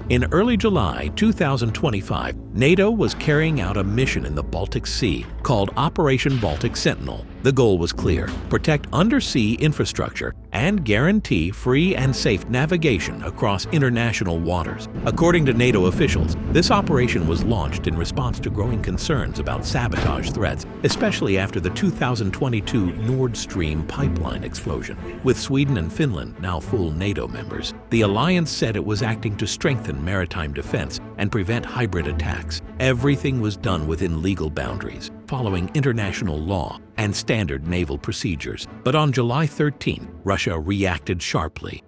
In early July 2025, NATO was carrying out a mission in the Baltic Sea called Operation Baltic Sentinel. The goal was clear: protect undersea infrastructure and guarantee free and safe navigation across international waters. According to NATO officials, this operation was launched in response to growing concerns about sabotage threats, especially after the 2022 Nord Stream pipeline explosion. With Sweden and Finland now full NATO members, the alliance said it was acting to strengthen maritime defense and prevent hybrid attacks. Everything was done within legal boundaries, following international law and standard naval procedures. But on July 13, Russia reacted sharply.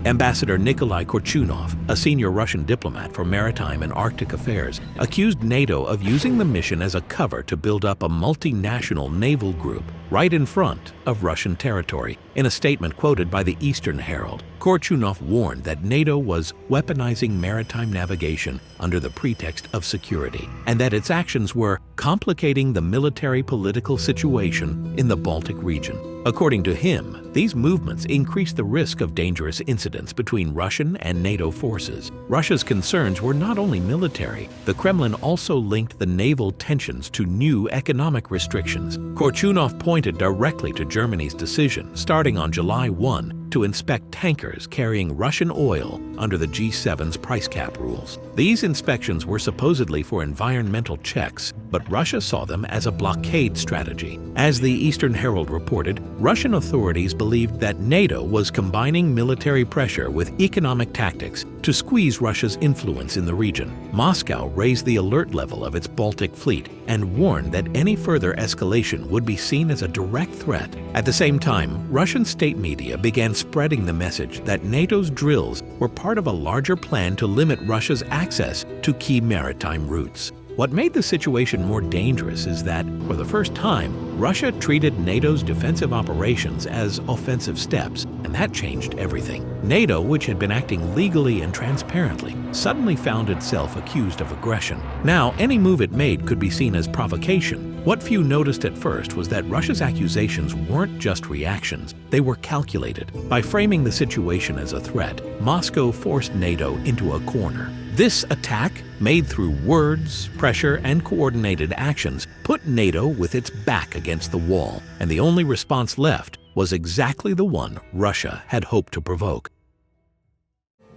Ambassador Nikolai Korchunov, a senior Russian diplomat for maritime and Arctic affairs, accused NATO of using the mission as a cover to build up a multinational naval group right in front of Russian territory. In a statement quoted by the Eastern Herald, Korchunov warned that NATO was weaponizing maritime navigation under the pretext of security, and that its actions were complicating the military-political situation in the Baltic region. According to him, these movements increased the risk of dangerous incidents between Russian and NATO forces. Russia's concerns were not only military. The Kremlin also linked the naval tensions to new economic restrictions. Korchunov pointed directly to Germany's decision, starting on July 1, to inspect tankers carrying Russian oil under the G7's price cap rules. These inspections were supposedly for environmental checks, but Russia saw them as a blockade strategy. As the Eastern Herald reported, Russian authorities believed that NATO was combining military pressure with economic tactics to squeeze Russia's influence in the region. Moscow raised the alert level of its Baltic fleet and warned that any further escalation would be seen as a direct threat. At the same time, Russian state media began spreading the message that NATO's drills were part of a larger plan to limit Russia's access to key maritime routes. What made the situation more dangerous is that, for the first time, Russia treated NATO's defensive operations as offensive steps, and that changed everything. NATO, which had been acting legally and transparently, suddenly found itself accused of aggression. Now, any move it made could be seen as provocation. What few noticed at first was that Russia's accusations weren't just reactions, they were calculated. By framing the situation as a threat, Moscow forced NATO into a corner. This attack, made through words, pressure, and coordinated actions, put NATO with its back against the wall, and the only response left was exactly the one Russia had hoped to provoke.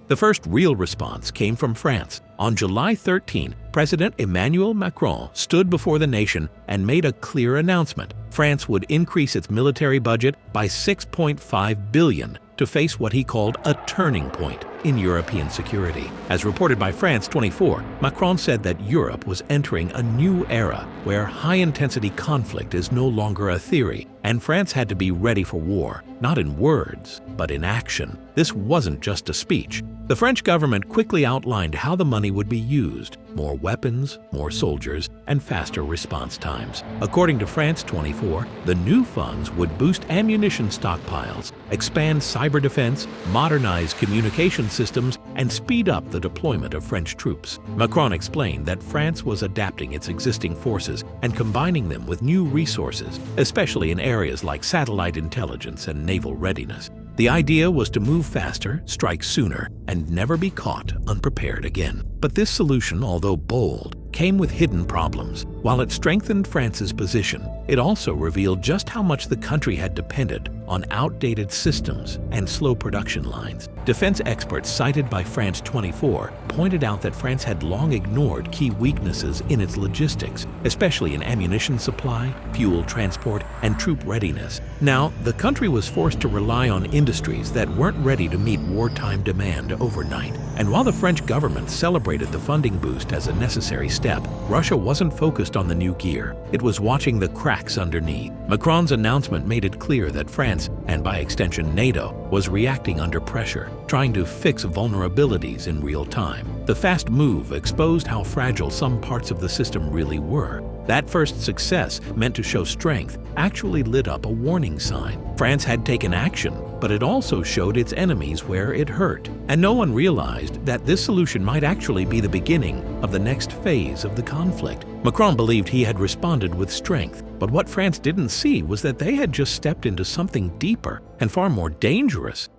The first real response came from France. On July 13, President Emmanuel Macron stood before the nation and made a clear announcement. France would increase its military budget by $6.5 billion to face what he called a turning point in European security. As reported by France 24, Macron said that Europe was entering a new era where high-intensity conflict is no longer a theory, and France had to be ready for war, not in words, but in action. This wasn't just a speech. The French government quickly outlined how the money would be used: more weapons, more soldiers, and faster response times. According to France 24, the new funds would boost ammunition stockpiles, expand cyber defense, modernize communication systems, and speed up the deployment of French troops. Macron explained that France was adapting its existing forces and combining them with new resources, especially in areas like satellite intelligence and naval readiness. The idea was to move faster, strike sooner, and never be caught unprepared again. But this solution, although bold, came with hidden problems. While it strengthened France's position, it also revealed just how much the country had depended on outdated systems and slow production lines. Defense experts cited by France 24 pointed out that France had long ignored key weaknesses in its logistics, especially in ammunition supply, fuel transport, and troop readiness. Now, the country was forced to rely on industries that weren't ready to meet wartime demand overnight. And while the French government celebrated the funding boost as a necessary step, Russia wasn't focused on the new gear. It was watching the cracks underneath. Macron's announcement made it clear that France, and by extension NATO, was reacting under pressure, trying to fix vulnerabilities in real time. The fast move exposed how fragile some parts of the system really were. That first success, meant to show strength, actually lit up a warning sign. France had taken action, but it also showed its enemies where it hurt. And no one realized that this solution might actually be the beginning of the next phase of the conflict. Macron believed he had responded with strength, but what France didn't see was that they had just stepped into something deeper and far more dangerous.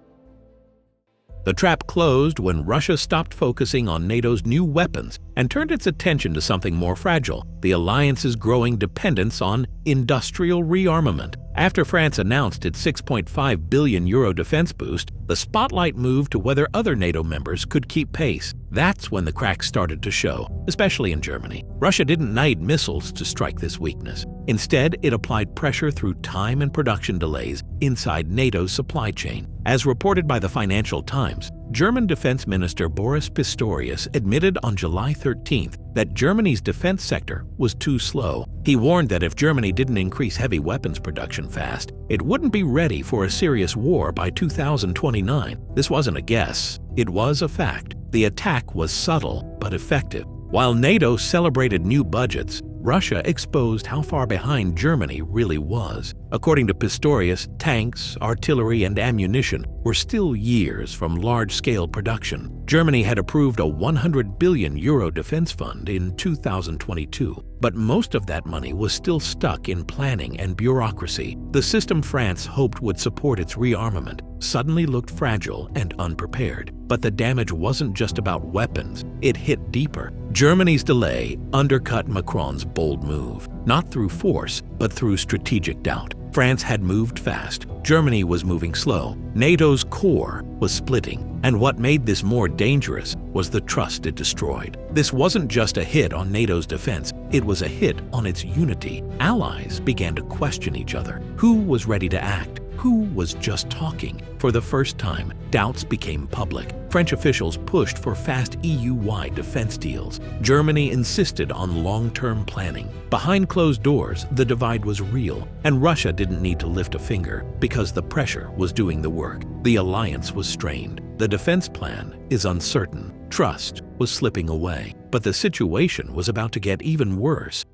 The trap closed when Russia stopped focusing on NATO's new weapons and turned its attention to something more fragile: the alliance's growing dependence on industrial rearmament. After France announced its €6.5 billion defense boost, the spotlight moved to whether other NATO members could keep pace. That's when the cracks started to show, especially in Germany. Russia didn't need missiles to strike this weakness. Instead, it applied pressure through time and production delays inside NATO's supply chain. As reported by the Financial Times, German Defense Minister Boris Pistorius admitted on July 13th that Germany's defense sector was too slow. He warned that if Germany didn't increase heavy weapons production fast, it wouldn't be ready for a serious war by 2029. This wasn't a guess, it was a fact. The attack was subtle but effective. While NATO celebrated new budgets, Russia exposed how far behind Germany really was. According to Pistorius, tanks, artillery, and ammunition were still years from large-scale production. Germany had approved a €100 billion defense fund in 2022, but most of that money was still stuck in planning and bureaucracy. The system France hoped would support its rearmament suddenly looked fragile and unprepared. But the damage wasn't just about weapons, it hit deeper. Germany's delay undercut Macron's bold move, not through force, but through strategic doubt. France had moved fast, Germany was moving slow, NATO's core was splitting, and what made this more dangerous was the trust it destroyed. This wasn't just a hit on NATO's defense, it was a hit on its unity. Allies began to question each other. Who was ready to act? Who was just talking? For the first time, doubts became public. French officials pushed for fast EU-wide defense deals. Germany insisted on long-term planning. Behind closed doors, the divide was real, and Russia didn't need to lift a finger because the pressure was doing the work. The alliance was strained. The defense plan is uncertain. Trust was slipping away. But the situation was about to get even worse.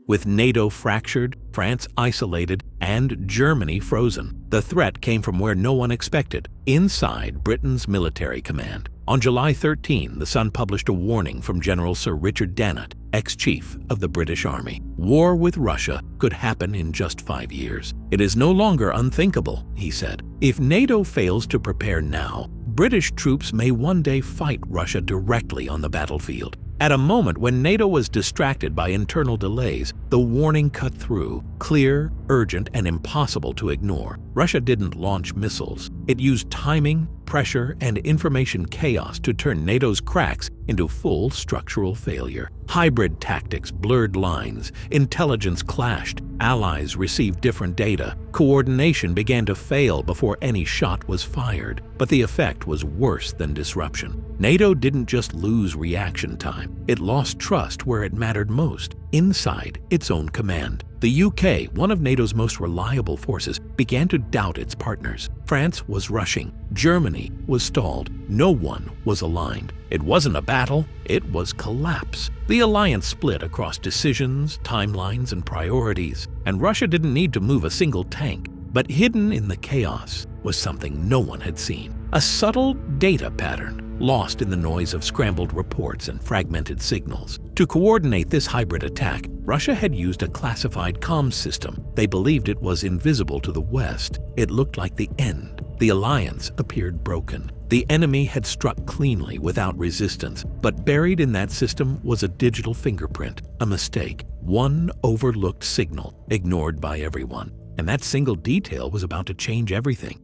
With NATO fractured, France isolated, and Germany frozen, the threat came from where no one expected, inside Britain's military command. On July 13, The Sun published a warning from General Sir Richard Dannatt, ex-chief of the British Army. War with Russia could happen in just 5 years. It is no longer unthinkable, he said. If NATO fails to prepare now, British troops may one day fight Russia directly on the battlefield. At a moment when NATO was distracted by internal delays, the warning cut through, clear, urgent, and impossible to ignore. Russia didn't launch missiles. It used timing, pressure, and information chaos to turn NATO's cracks into full structural failure. Hybrid tactics blurred lines, intelligence clashed, allies received different data, coordination began to fail before any shot was fired. But the effect was worse than disruption. NATO didn't just lose reaction time, it lost trust where it mattered most, inside its own command. The UK, one of NATO's most reliable forces, began to doubt its partners. France was rushing. Germany was stalled. No one was aligned. It wasn't a battle, it was collapse. The alliance split across decisions, timelines, and priorities, and Russia didn't need to move a single tank. But hidden in the chaos was something no one had seen. A subtle data pattern, lost in the noise of scrambled reports and fragmented signals. To coordinate this hybrid attack, Russia had used a classified comms system. They believed it was invisible to the West. It looked like the end. The alliance appeared broken. The enemy had struck cleanly without resistance, but buried in that system was a digital fingerprint, a mistake, one overlooked signal, ignored by everyone. And that single detail was about to change everything.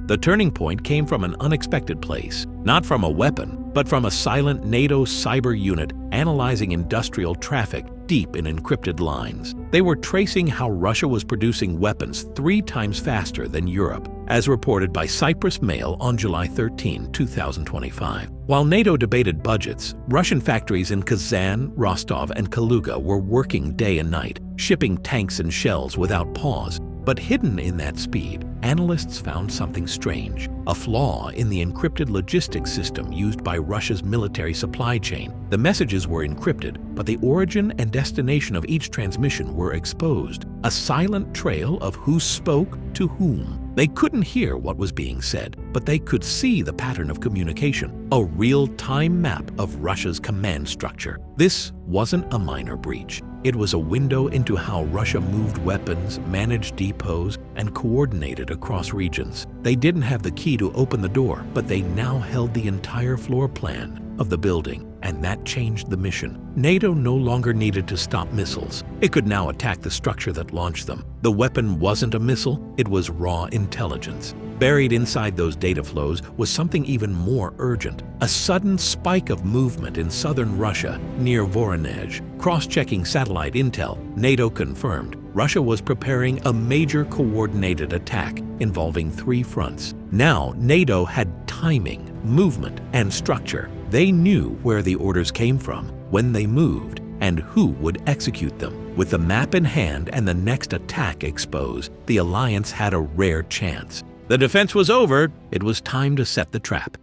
The turning point came from an unexpected place, not from a weapon, but from a silent NATO cyber unit analyzing industrial traffic deep in encrypted lines. They were tracing how Russia was producing weapons 3 times faster than Europe, as reported by Cyprus Mail on July 13, 2025. While NATO debated budgets, Russian factories in Kazan, Rostov, and Kaluga were working day and night, shipping tanks and shells without pause. But hidden in that speed, analysts found something strange, a flaw in the encrypted logistics system used by Russia's military supply chain. The messages were encrypted, but the origin and destination of each transmission were exposed, a silent trail of who spoke to whom. They couldn't hear what was being said, but they could see the pattern of communication, a real-time map of Russia's command structure. This wasn't a minor breach. It was a window into how Russia moved weapons, managed depots, and coordinated across regions. They didn't have the key to open the door, but they now held the entire floor plan of the building, and that changed the mission. NATO no longer needed to stop missiles. It could now attack the structure that launched them. The weapon wasn't a missile, it was raw intelligence. Buried inside those data flows was something even more urgent, a sudden spike of movement in southern Russia near Voronezh. Cross-checking satellite intel, NATO confirmed Russia was preparing a major coordinated attack involving 3 fronts. Now, NATO had timing, movement, and structure. They knew where the orders came from, when they moved, and who would execute them. With the map in hand and the next attack exposed, the alliance had a rare chance. The defense was over, it was time to set the trap.